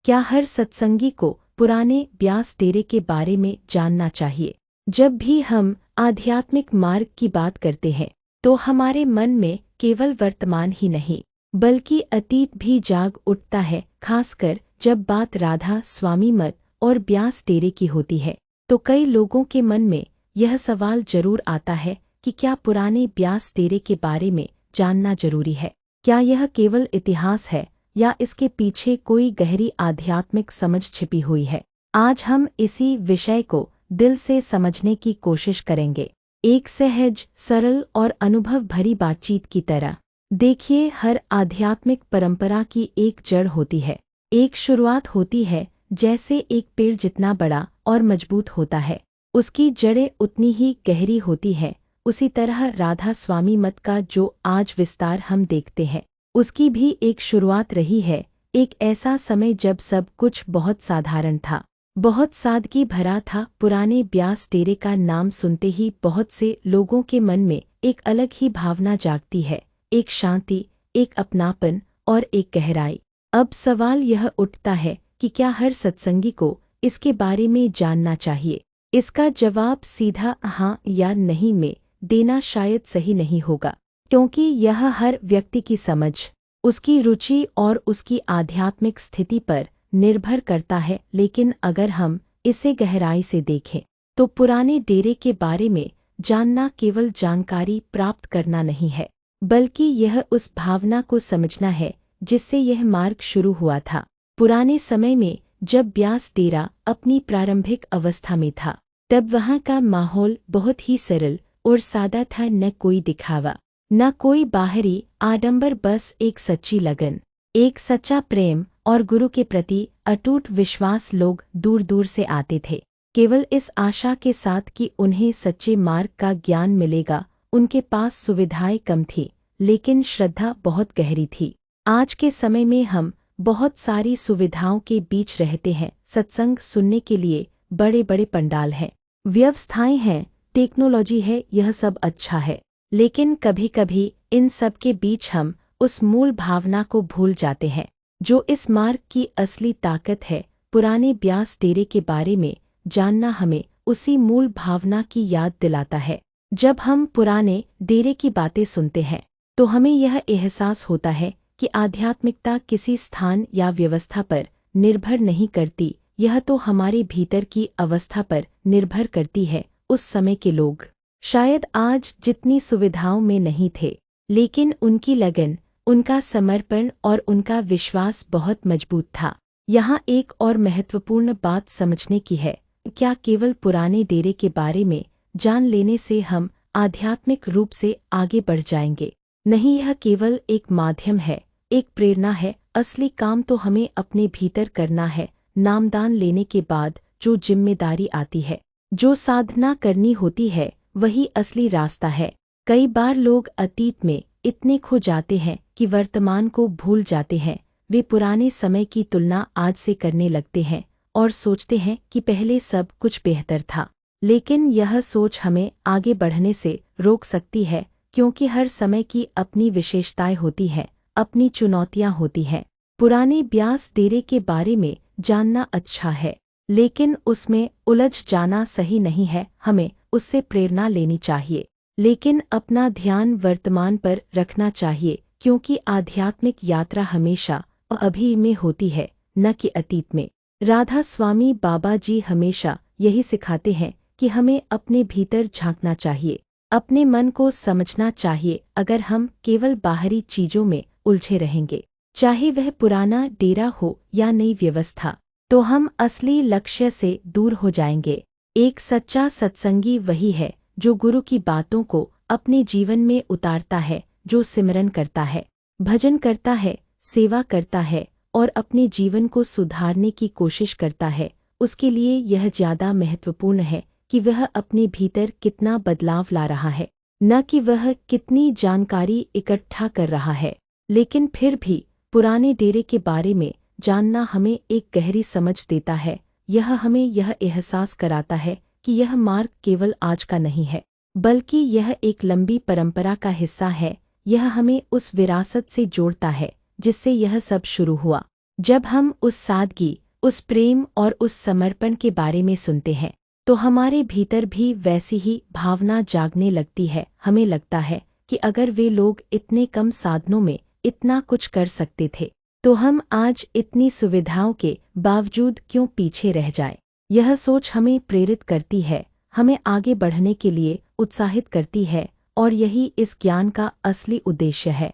क्या हर सत्संगी को पुराने ब्यास डेरे के बारे में जानना चाहिए? जब भी हम आध्यात्मिक मार्ग की बात करते हैं तो हमारे मन में केवल वर्तमान ही नहीं बल्कि अतीत भी जाग उठता है, खासकर जब बात राधा स्वामी मत और ब्यास डेरे की होती है। तो कई लोगों के मन में यह सवाल जरूर आता है कि क्या पुराने ब्यास डेरे के बारे में जानना जरूरी है? क्या यह केवल इतिहास है या इसके पीछे कोई गहरी आध्यात्मिक समझ छिपी हुई है? आज हम इसी विषय को दिल से समझने की कोशिश करेंगे, एक सहज, सरल और अनुभव भरी बातचीत की तरह। देखिए, हर आध्यात्मिक परंपरा की एक जड़ होती है, एक शुरुआत होती है। जैसे एक पेड़ जितना बड़ा और मजबूत होता है, उसकी जड़ें उतनी ही गहरी होती हैं। उसी तरह राधा स्वामी मत का जो आज विस्तार हम देखते हैं, उसकी भी एक शुरुआत रही है। एक ऐसा समय जब सब कुछ बहुत साधारण था, बहुत सादगी भरा था। पुराने ब्यास डेरे का नाम सुनते ही बहुत से लोगों के मन में एक अलग ही भावना जागती है, एक शांति, एक अपनापन और एक गहराई। अब सवाल यह उठता है कि क्या हर सत्संगी को इसके बारे में जानना चाहिए? इसका जवाब सीधा हाँ या नहीं में देना शायद सही नहीं होगा, क्योंकि यह हर व्यक्ति की समझ, उसकी रुचि और उसकी आध्यात्मिक स्थिति पर निर्भर करता है। लेकिन अगर हम इसे गहराई से देखें तो पुराने डेरे के बारे में जानना केवल जानकारी प्राप्त करना नहीं है, बल्कि यह उस भावना को समझना है जिससे यह मार्ग शुरू हुआ था। पुराने समय में जब ब्यास डेरा अपनी प्रारंभिक अवस्था में था, तब वहाँ का माहौल बहुत ही सरल और सादा था। न कोई दिखावा, न कोई बाहरी आडंबर, बस एक सच्ची लगन, एक सच्चा प्रेम और गुरु के प्रति अटूट विश्वास। लोग दूर दूर से आते थे, केवल इस आशा के साथ कि उन्हें सच्चे मार्ग का ज्ञान मिलेगा। उनके पास सुविधाएं कम थी, लेकिन श्रद्धा बहुत गहरी थी। आज के समय में हम बहुत सारी सुविधाओं के बीच रहते हैं। सत्संग सुनने के लिए बड़े बड़े पंडाल हैं, व्यवस्थाएं हैं, टेक्नोलॉजी है, यह सब अच्छा है। लेकिन कभी कभी इन सब के बीच हम उस मूल भावना को भूल जाते हैं जो इस मार्ग की असली ताकत है। पुराने ब्यास डेरे के बारे में जानना हमें उसी मूल भावना की याद दिलाता है। जब हम पुराने डेरे की बातें सुनते हैं तो हमें यह एहसास होता है कि आध्यात्मिकता किसी स्थान या व्यवस्था पर निर्भर नहीं करती, यह तो हमारे भीतर की अवस्था पर निर्भर करती है। उस समय के लोग शायद आज जितनी सुविधाओं में नहीं थे, लेकिन उनकी लगन, उनका समर्पण और उनका विश्वास बहुत मजबूत था। यहाँ एक और महत्वपूर्ण बात समझने की है, क्या केवल पुराने डेरे के बारे में जान लेने से हम आध्यात्मिक रूप से आगे बढ़ जाएंगे? नहीं, यह केवल एक माध्यम है, एक प्रेरणा है। असली काम तो हमें अपने भीतर करना है। नामदान लेने के बाद जो जिम्मेदारी आती है, जो साधना करनी होती है, वही असली रास्ता है। कई बार लोग अतीत में इतने खो जाते हैं कि वर्तमान को भूल जाते हैं। वे पुराने समय की तुलना आज से करने लगते हैं और सोचते हैं कि पहले सब कुछ बेहतर था। लेकिन यह सोच हमें आगे बढ़ने से रोक सकती है, क्योंकि हर समय की अपनी विशेषताएं होती हैं, अपनी चुनौतियां होती हैं। पुराने ब्यास डेरे के बारे में जानना अच्छा है, लेकिन उसमें उलझ जाना सही नहीं है। हमें उससे प्रेरणा लेनी चाहिए, लेकिन अपना ध्यान वर्तमान पर रखना चाहिए, क्योंकि आध्यात्मिक यात्रा हमेशा अभी में होती है, न कि अतीत में। राधा स्वामी बाबा जी हमेशा यही सिखाते हैं कि हमें अपने भीतर झांकना चाहिए, अपने मन को समझना चाहिए। अगर हम केवल बाहरी चीजों में उलझे रहेंगे, चाहे वह पुराना डेरा हो या नई व्यवस्था, तो हम असली लक्ष्य से दूर हो जाएंगे। एक सच्चा सत्संगी वही है जो गुरु की बातों को अपने जीवन में उतारता है, जो सिमरन करता है, भजन करता है, सेवा करता है और अपने जीवन को सुधारने की कोशिश करता है। उसके लिए यह ज्यादा महत्वपूर्ण है कि वह अपने भीतर कितना बदलाव ला रहा है, न कि वह कितनी जानकारी इकट्ठा कर रहा है। लेकिन फिर भी पुराने डेरे के बारे में जानना हमें एक गहरी समझ देता है। यह हमें यह एहसास कराता है कि यह मार्ग केवल आज का नहीं है, बल्कि यह एक लंबी परंपरा का हिस्सा है। यह हमें उस विरासत से जोड़ता है जिससे यह सब शुरू हुआ। जब हम उस सादगी, उस प्रेम और उस समर्पण के बारे में सुनते हैं तो हमारे भीतर भी वैसी ही भावना जागने लगती है। हमें लगता है कि अगर वे लोग इतने कम साधनों में इतना कुछ कर सकते थे तो हम आज इतनी सुविधाओं के बावजूद क्यों पीछे रह जाएं। यह सोच हमें प्रेरित करती है, हमें आगे बढ़ने के लिए उत्साहित करती है और यही इस ज्ञान का असली उद्देश्य है।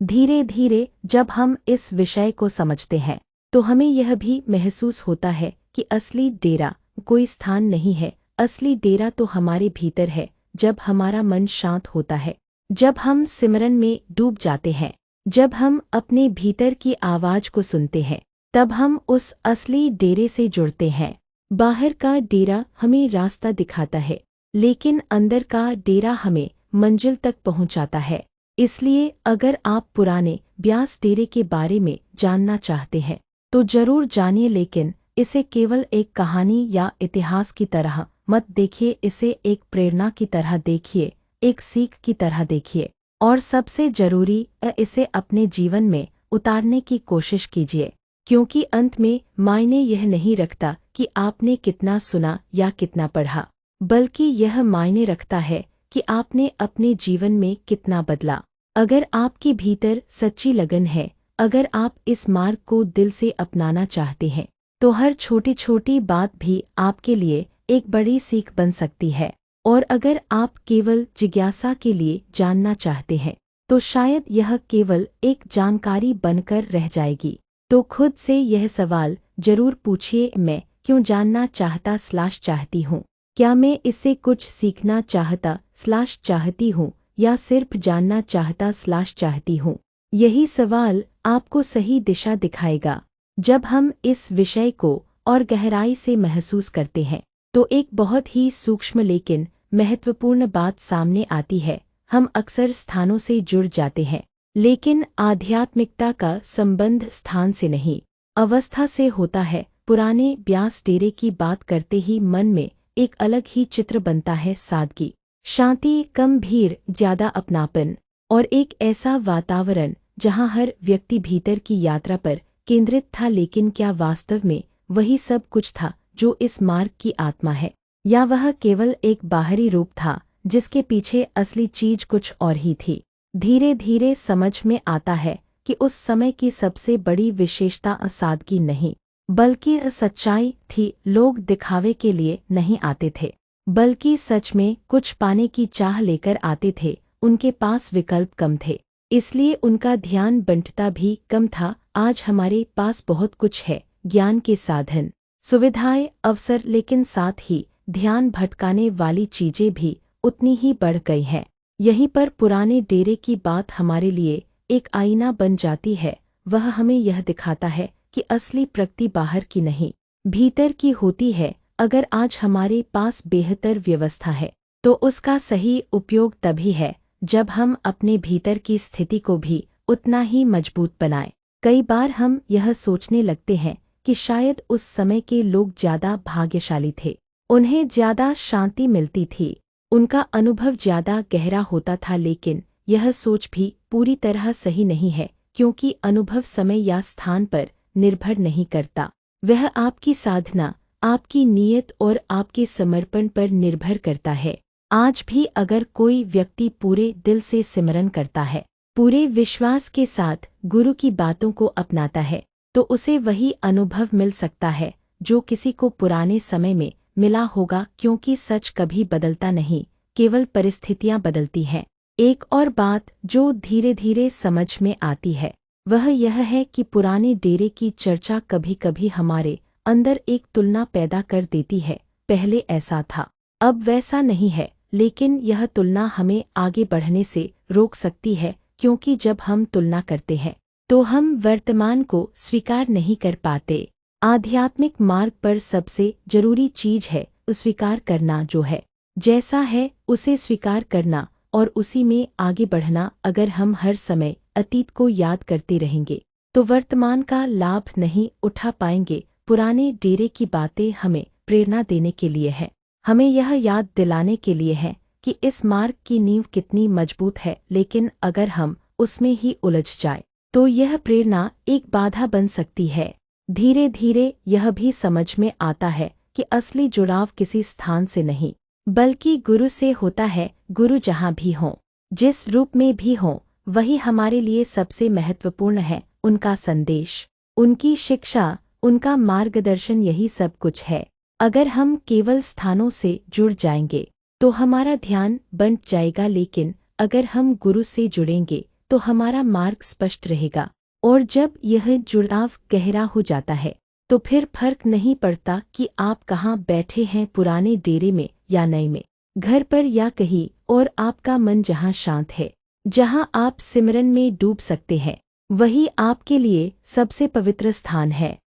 धीरे धीरे जब हम इस विषय को समझते हैं तो हमें यह भी महसूस होता है कि असली डेरा कोई स्थान नहीं है, असली डेरा तो हमारे भीतर है। जब हमारा मन शांत होता है, जब हम सिमरन में डूब जाते हैं, जब हम अपने भीतर की आवाज को सुनते हैं, तब हम उस असली डेरे से जुड़ते हैं। बाहर का डेरा हमें रास्ता दिखाता है, लेकिन अंदर का डेरा हमें मंजिल तक पहुंचाता है। इसलिए अगर आप पुराने ब्यास डेरे के बारे में जानना चाहते हैं तो जरूर जानिए, लेकिन इसे केवल एक कहानी या इतिहास की तरह मत देखिए, इसे एक प्रेरणा की तरह देखिए, एक सीख की तरह देखिए और सबसे जरूरी इसे अपने जीवन में उतारने की कोशिश कीजिए, क्योंकि अंत में मायने यह नहीं रखता कि आपने कितना सुना या कितना पढ़ा, बल्कि यह मायने रखता है कि आपने अपने जीवन में कितना बदला। अगर आपके भीतर सच्ची लगन है, अगर आप इस मार्ग को दिल से अपनाना चाहते हैं तो हर छोटी छोटी बात भी आपके लिए एक बड़ी सीख बन सकती है। और अगर आप केवल जिज्ञासा के लिए जानना चाहते हैं तो शायद यह केवल एक जानकारी बनकर रह जाएगी। तो खुद से यह सवाल जरूर पूछिए, मैं क्यों जानना चाहती हूँ? क्या मैं इससे कुछ सीखना चाहती हूँ या सिर्फ जानना चाहती हूँ? यही सवाल आपको सही दिशा दिखाएगा। जब हम इस विषय को और गहराई से महसूस करते हैं तो एक बहुत ही सूक्ष्म लेकिन महत्वपूर्ण बात सामने आती है। हम अक्सर स्थानों से जुड़ जाते हैं, लेकिन आध्यात्मिकता का संबंध स्थान से नहीं, अवस्था से होता है। पुराने ब्यास डेरे की बात करते ही मन में एक अलग ही चित्र बनता है, सादगी, शांति, कम भीड़, ज्यादा अपनापन और एक ऐसा वातावरण जहां हर व्यक्ति भीतर की यात्रा पर केंद्रित था। लेकिन क्या वास्तव में वही सब कुछ था जो इस मार्ग की आत्मा है, या वह केवल एक बाहरी रूप था जिसके पीछे असली चीज कुछ और ही थी? धीरे धीरे समझ में आता है कि उस समय की सबसे बड़ी विशेषता सादगी नहीं बल्कि सच्चाई थी। लोग दिखावे के लिए नहीं आते थे, बल्कि सच में कुछ पाने की चाह लेकर आते थे। उनके पास विकल्प कम थे, इसलिए उनका ध्यान बंटता भी कम था। आज हमारे पास बहुत कुछ है, ज्ञान के साधन, सुविधाएं, अवसर, लेकिन साथ ही ध्यान भटकाने वाली चीजें भी उतनी ही बढ़ गई हैं। यहीं पर पुराने डेरे की बात हमारे लिए एक आईना बन जाती है। वह हमें यह दिखाता है कि असली प्रगति बाहर की नहीं, भीतर की होती है। अगर आज हमारे पास बेहतर व्यवस्था है तो उसका सही उपयोग तभी है जब हम अपने भीतर की स्थिति को भी उतना ही मजबूत बनाएं। कई बार हम यह सोचने लगते हैं कि शायद उस समय के लोग ज्यादा भाग्यशाली थे, उन्हें ज्यादा शांति मिलती थी, उनका अनुभव ज्यादा गहरा होता था। लेकिन यह सोच भी पूरी तरह सही नहीं है, क्योंकि अनुभव समय या स्थान पर निर्भर नहीं करता। वह आपकी साधना, आपकी नीयत और आपके समर्पण पर निर्भर करता है। आज भी अगर कोई व्यक्ति पूरे दिल से सिमरन करता है, पूरे विश्वास के साथ गुरु की बातों को अपनाता है, तो उसे वही अनुभव मिल सकता है जो किसी को पुराने समय में मिला होगा, क्योंकि सच कभी बदलता नहीं, केवल परिस्थितियां बदलती हैं। एक और बात जो धीरे धीरे समझ में आती है वह यह है कि पुराने डेरे की चर्चा कभी कभी हमारे अंदर एक तुलना पैदा कर देती है। पहले ऐसा था, अब वैसा नहीं है, लेकिन यह तुलना हमें आगे बढ़ने से रोक सकती है, क्योंकि जब हम तुलना करते हैं तो हम वर्तमान को स्वीकार नहीं कर पाते। आध्यात्मिक मार्ग पर सबसे जरूरी चीज है स्वीकार करना, जो है जैसा है उसे स्वीकार करना और उसी में आगे बढ़ना। अगर हम हर समय अतीत को याद करते रहेंगे तो वर्तमान का लाभ नहीं उठा पाएंगे। पुराने डेरे की बातें हमें प्रेरणा देने के लिए है, हमें यह याद दिलाने के लिए है कि इस मार्ग की नींव कितनी मजबूत है। लेकिन अगर हम उसमें ही उलझ जाए तो यह प्रेरणा एक बाधा बन सकती है। धीरे धीरे यह भी समझ में आता है कि असली जुड़ाव किसी स्थान से नहीं बल्कि गुरु से होता है। गुरु जहाँ भी हों, जिस रूप में भी हों, वही हमारे लिए सबसे महत्वपूर्ण है। उनका संदेश, उनकी शिक्षा, उनका मार्गदर्शन, यही सब कुछ है। अगर हम केवल स्थानों से जुड़ जाएंगे तो हमारा ध्यान बंट जाएगा, लेकिन अगर हम गुरु से जुड़ेंगे तो हमारा मार्ग स्पष्ट रहेगा। और जब यह जुड़ाव गहरा हो जाता है तो फिर फर्क नहीं पड़ता कि आप कहाँ बैठे हैं, पुराने डेरे में या नए में, घर पर या कहीं और, आपका मन जहाँ शांत है, जहाँ आप सिमरन में डूब सकते हैं, वही आपके लिए सबसे पवित्र स्थान है।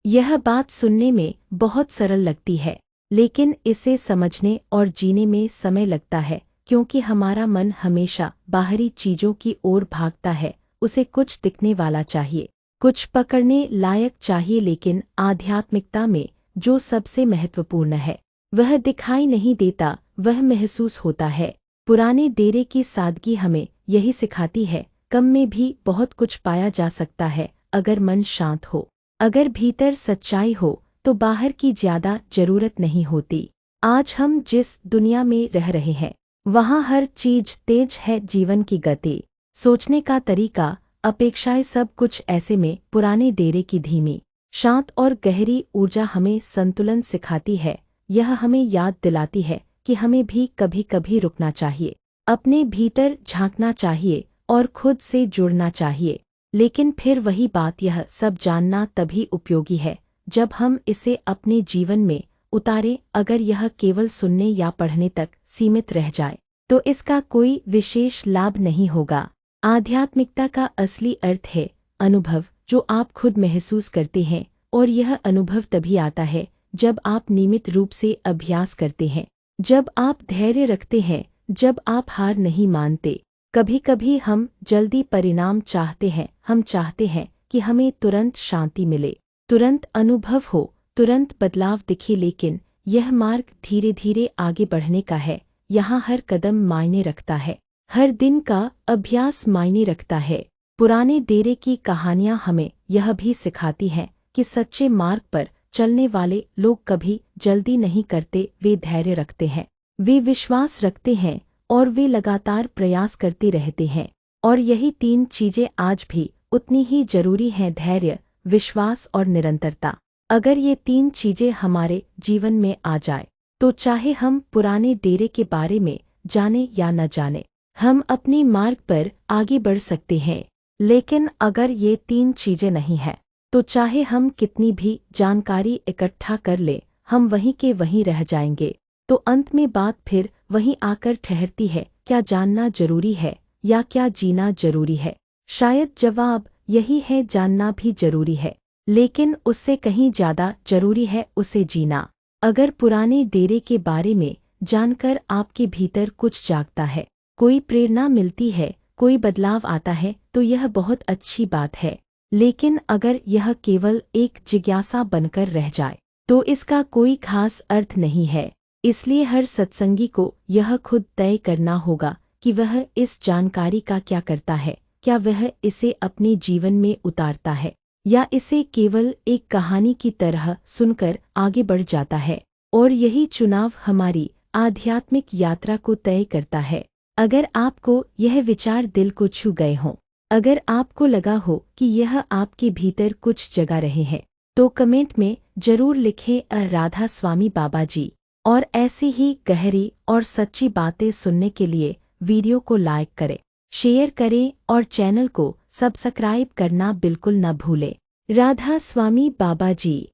यह बात सुनने में बहुत सरल लगती है, लेकिन इसे समझने और जीने में समय लगता है, क्योंकि हमारा मन हमेशा बाहरी चीजों की ओर भागता है। उसे कुछ दिखने वाला चाहिए, कुछ पकड़ने लायक चाहिए, लेकिन आध्यात्मिकता में जो सबसे महत्वपूर्ण है वह दिखाई नहीं देता, वह महसूस होता है। पुराने डेरे की सादगी हमें यही सिखाती है, कम में भी बहुत कुछ पाया जा सकता है अगर मन शांत हो। अगर भीतर सच्चाई हो तो बाहर की ज्यादा जरूरत नहीं होती। आज हम जिस दुनिया में रह रहे हैं वहाँ हर चीज तेज है, जीवन की गति, सोचने का तरीका, अपेक्षाएं, सब कुछ ऐसे में पुराने डेरे की धीमी, शांत और गहरी ऊर्जा हमें संतुलन सिखाती है। यह हमें याद दिलाती है कि हमें भी कभी कभी रुकना चाहिए, अपने भीतर झांकना चाहिए और खुद से जुड़ना चाहिए। लेकिन फिर वही बात, यह सब जानना तभी उपयोगी है जब हम इसे अपने जीवन में उतारें। अगर यह केवल सुनने या पढ़ने तक सीमित रह जाए तो इसका कोई विशेष लाभ नहीं होगा। आध्यात्मिकता का असली अर्थ है अनुभव, जो आप खुद महसूस करते हैं, और यह अनुभव तभी आता है जब आप नियमित रूप से अभ्यास करते हैं, जब आप धैर्य रखते हैं, जब आप हार नहीं मानते। कभी कभी हम जल्दी परिणाम चाहते हैं, हम चाहते हैं कि हमें तुरंत शांति मिले, तुरंत अनुभव हो, तुरंत बदलाव दिखे, लेकिन यह मार्ग धीरे धीरे आगे बढ़ने का है। यहाँ हर कदम मायने रखता है, हर दिन का अभ्यास मायने रखता है। पुराने डेरे की कहानियाँ हमें यह भी सिखाती हैं कि सच्चे मार्ग पर चलने वाले लोग कभी जल्दी नहीं करते, वे धैर्य रखते हैं, वे विश्वास रखते हैं और वे लगातार प्रयास करते रहते हैं। और यही तीन चीजें आज भी उतनी ही जरूरी हैं, धैर्य, विश्वास और निरंतरता। अगर ये तीन चीजें हमारे जीवन में आ जाए तो चाहे हम पुराने डेरे के बारे में जाने या न जाने, हम अपने मार्ग पर आगे बढ़ सकते हैं। लेकिन अगर ये तीन चीजें नहीं हैं तो चाहे हम कितनी भी जानकारी इकट्ठा कर लें, हम वहीं के वहीं रह जाएंगे। तो अंत में बात फिर वहीं आकर ठहरती है, क्या जानना जरूरी है या क्या जीना जरूरी है? शायद जवाब यही है, जानना भी जरूरी है, लेकिन उससे कहीं ज्यादा जरूरी है उसे जीना। अगर पुराने डेरे के बारे में जानकर आपके भीतर कुछ जागता है, कोई प्रेरणा मिलती है, कोई बदलाव आता है, तो यह बहुत अच्छी बात है। लेकिन अगर यह केवल एक जिज्ञासा बनकर रह जाए तो इसका कोई खास अर्थ नहीं है। इसलिए हर सत्संगी को यह खुद तय करना होगा कि वह इस जानकारी का क्या करता है। क्या वह इसे अपने जीवन में उतारता है या इसे केवल एक कहानी की तरह सुनकर आगे बढ़ जाता है? और यही चुनाव हमारी आध्यात्मिक यात्रा को तय करता है। अगर आपको यह विचार दिल को छू गए हों, अगर आपको लगा हो कि यह आपके भीतर कुछ जगा रहे हैं, तो कमेंट में जरूर लिखें राधा स्वामी बाबा जी। और ऐसी ही गहरी और सच्ची बातें सुनने के लिए वीडियो को लाइक करें, शेयर करें और चैनल को सब्सक्राइब करना बिल्कुल न भूलें। राधा स्वामी बाबा जी।